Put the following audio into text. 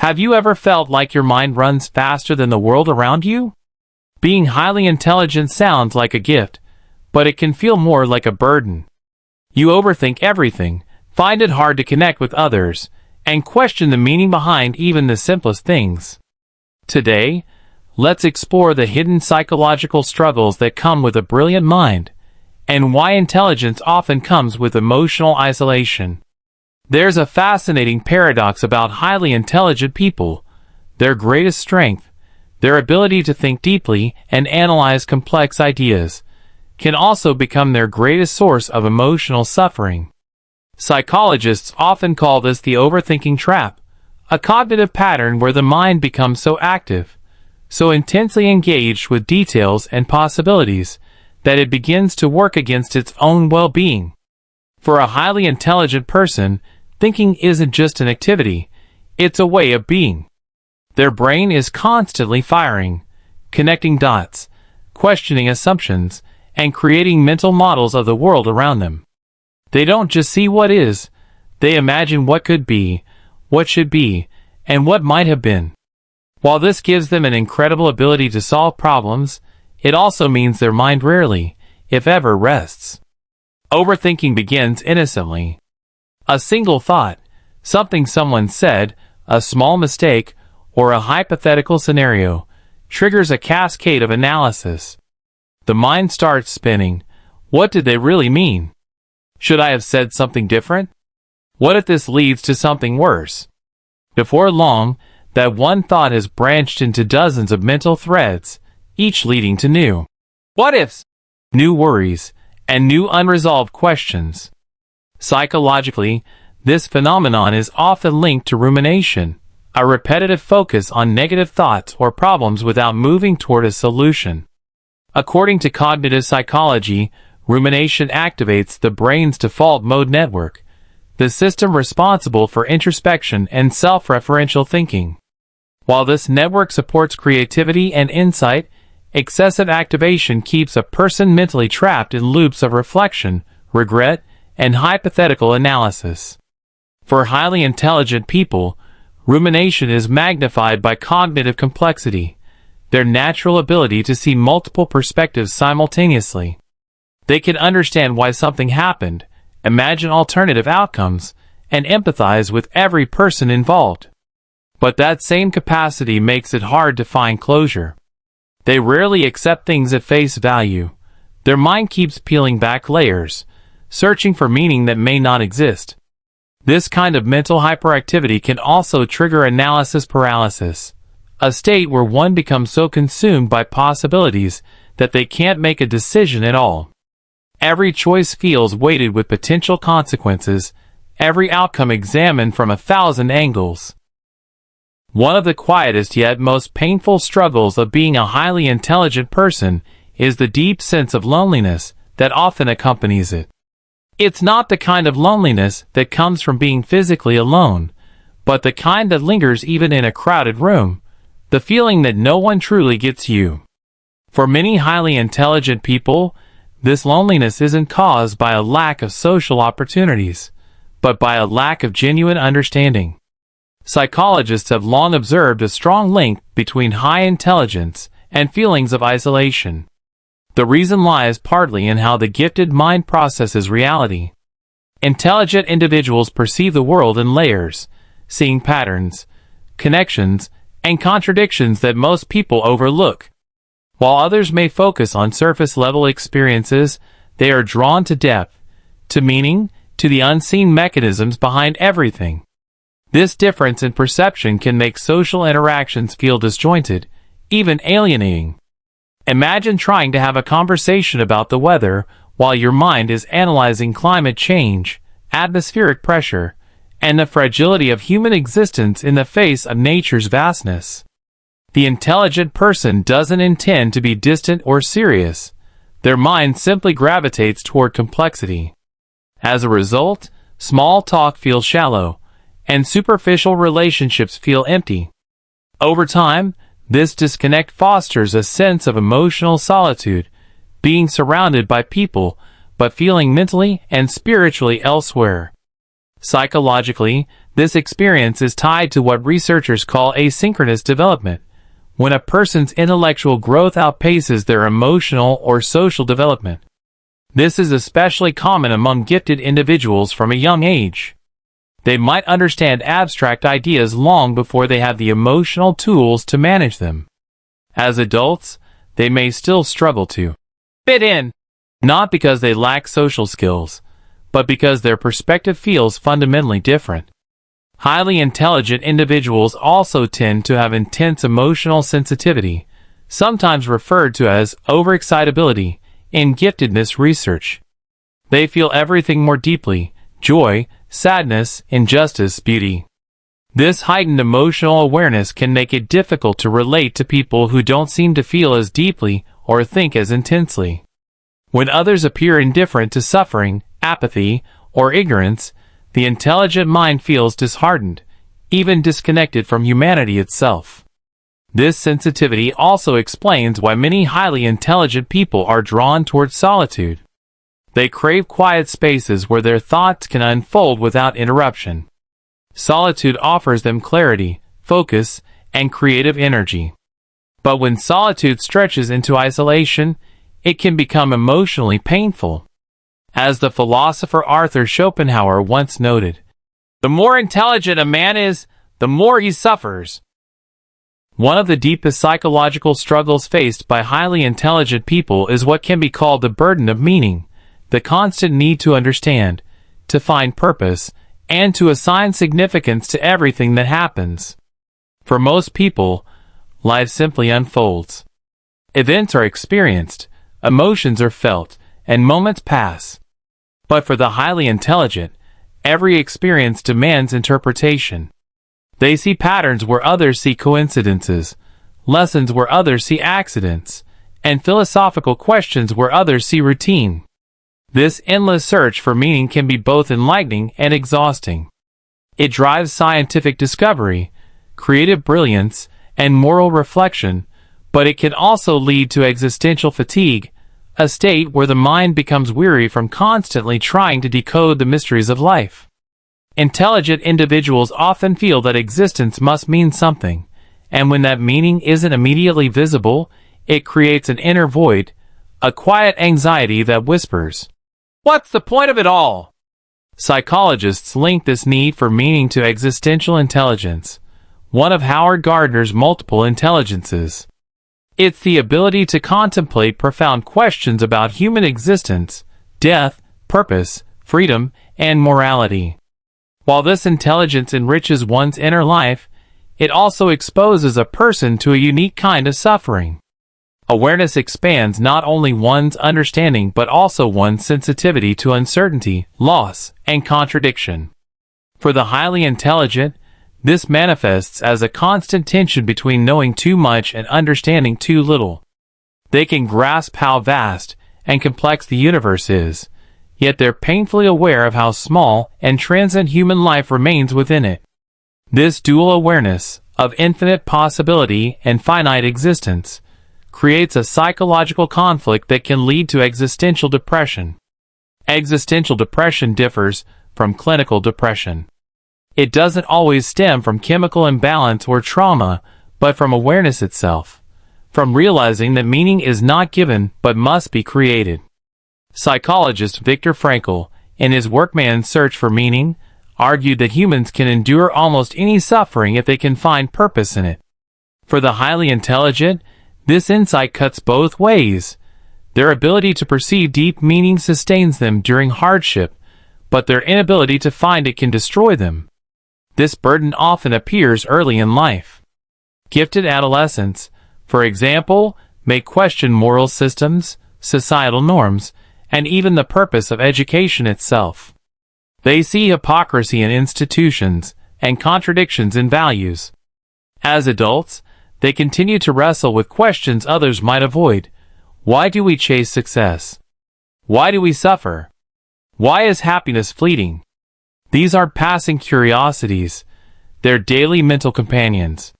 Have you ever felt like your mind runs faster than the world around you? Being highly intelligent sounds like a gift, but it can feel more like a burden. You overthink everything, find it hard to connect with others, and question the meaning behind even the simplest things. Today, let's explore the hidden psychological struggles that come with a brilliant mind, and why intelligence often comes with emotional isolation. There's a fascinating paradox about highly intelligent people. Their greatest strength, their ability to think deeply and analyze complex ideas, can also become their greatest source of emotional suffering. Psychologists often call this the overthinking trap, a cognitive pattern where the mind becomes so active, so intensely engaged with details and possibilities, that it begins to work against its own well-being. For a highly intelligent person, thinking isn't just an activity, it's a way of being. Their brain is constantly firing, connecting dots, questioning assumptions, and creating mental models of the world around them. They don't just see what is, they imagine what could be, what should be, and what might have been. While this gives them an incredible ability to solve problems, it also means their mind rarely, if ever, rests. Overthinking begins innocently. A single thought, something someone said, a small mistake, or a hypothetical scenario, triggers a cascade of analysis. The mind starts spinning. What did they really mean? Should I have said something different? What if this leads to something worse? Before long, that one thought has branched into dozens of mental threads, each leading to new what-ifs, new worries, and new unresolved questions. Psychologically, this phenomenon is often linked to rumination, a repetitive focus on negative thoughts or problems without moving toward a solution. According to cognitive psychology, rumination activates the brain's default mode network, the system responsible for introspection and self-referential thinking. While this network supports creativity and insight, excessive activation keeps a person mentally trapped in loops of reflection, regret, and hypothetical analysis. For highly intelligent people, rumination is magnified by cognitive complexity, their natural ability to see multiple perspectives simultaneously. They can understand why something happened, imagine alternative outcomes, and empathize with every person involved. But that same capacity makes it hard to find closure. They rarely accept things at face value. Their mind keeps peeling back layers, searching for meaning that may not exist. This kind of mental hyperactivity can also trigger analysis paralysis, a state where one becomes so consumed by possibilities that they can't make a decision at all. Every choice feels weighted with potential consequences, every outcome examined from 1,000 angles. One of the quietest yet most painful struggles of being a highly intelligent person is the deep sense of loneliness that often accompanies it. It's not the kind of loneliness that comes from being physically alone, but the kind that lingers even in a crowded room, the feeling that no one truly gets you. For many highly intelligent people, this loneliness isn't caused by a lack of social opportunities, but by a lack of genuine understanding. Psychologists have long observed a strong link between high intelligence and feelings of isolation. The reason lies partly in how the gifted mind processes reality. Intelligent individuals perceive the world in layers, seeing patterns, connections, and contradictions that most people overlook. While others may focus on surface-level experiences, they are drawn to depth, to meaning, to the unseen mechanisms behind everything. This difference in perception can make social interactions feel disjointed, even alienating. Imagine trying to have a conversation about the weather while your mind is analyzing climate change, atmospheric pressure, and the fragility of human existence in the face of nature's vastness. The intelligent person doesn't intend to be distant or serious. Their mind simply gravitates toward complexity. As a result, small talk feels shallow, and superficial relationships feel empty. Over time, this disconnect fosters a sense of emotional solitude, being surrounded by people, but feeling mentally and spiritually elsewhere. Psychologically, This experience is tied to what researchers call asynchronous development, when a person's intellectual growth outpaces their emotional or social development. This is especially common among gifted individuals from a young age. They might understand abstract ideas long before they have the emotional tools to manage them. As adults, they may still struggle to fit in, not because they lack social skills, but because their perspective feels fundamentally different. Highly intelligent individuals also tend to have intense emotional sensitivity, sometimes referred to as overexcitability, in giftedness research. They feel everything more deeply: joy, sadness, injustice, beauty. This heightened emotional awareness can make it difficult to relate to people who don't seem to feel as deeply or think as intensely. When others appear indifferent to suffering, apathy, or ignorance, the intelligent mind feels disheartened, even disconnected from humanity itself. This sensitivity also explains why many highly intelligent people are drawn towards solitude. They crave quiet spaces where their thoughts can unfold without interruption. Solitude offers them clarity, focus, and creative energy. But when solitude stretches into isolation, it can become emotionally painful. As the philosopher Arthur Schopenhauer once noted, "The more intelligent a man is, the more he suffers." One of the deepest psychological struggles faced by highly intelligent people is what can be called the burden of meaning, the constant need to understand, to find purpose, and to assign significance to everything that happens. For most people, life simply unfolds. Events are experienced, emotions are felt, and moments pass. But for the highly intelligent, every experience demands interpretation. They see patterns where others see coincidences, lessons where others see accidents, and philosophical questions where others see routine. This endless search for meaning can be both enlightening and exhausting. It drives scientific discovery, creative brilliance, and moral reflection, but it can also lead to existential fatigue, a state where the mind becomes weary from constantly trying to decode the mysteries of life. Intelligent individuals often feel that existence must mean something, and when that meaning isn't immediately visible, it creates an inner void, a quiet anxiety that whispers, "What's the point of it all?" Psychologists link this need for meaning to existential intelligence, one of Howard Gardner's multiple intelligences. It's the ability to contemplate profound questions about human existence, death, purpose, freedom, and morality. While this intelligence enriches one's inner life, it also exposes a person to a unique kind of suffering. Awareness expands not only one's understanding but also one's sensitivity to uncertainty, loss, and contradiction. For the highly intelligent, this manifests as a constant tension between knowing too much and understanding too little. They can grasp how vast and complex the universe is, yet they're painfully aware of how small and transient human life remains within it. This dual awareness of infinite possibility and finite existence creates a psychological conflict that can lead to existential depression. Existential depression differs from clinical depression. It doesn't always stem from chemical imbalance or trauma, but from awareness itself, from realizing that meaning is not given but must be created. Psychologist Viktor Frankl, in his work Man's Search for Meaning, argued that humans can endure almost any suffering if they can find purpose in it. For the highly intelligent, this insight cuts both ways. Their ability to perceive deep meaning sustains them during hardship, but their inability to find it can destroy them. This burden often appears early in life. Gifted adolescents, for example, may question moral systems, societal norms, and even the purpose of education itself. They see hypocrisy in institutions and contradictions in values. As adults, they continue to wrestle with questions others might avoid. Why do we chase success? Why do we suffer? Why is happiness fleeting? These aren't passing curiosities. They're daily mental companions.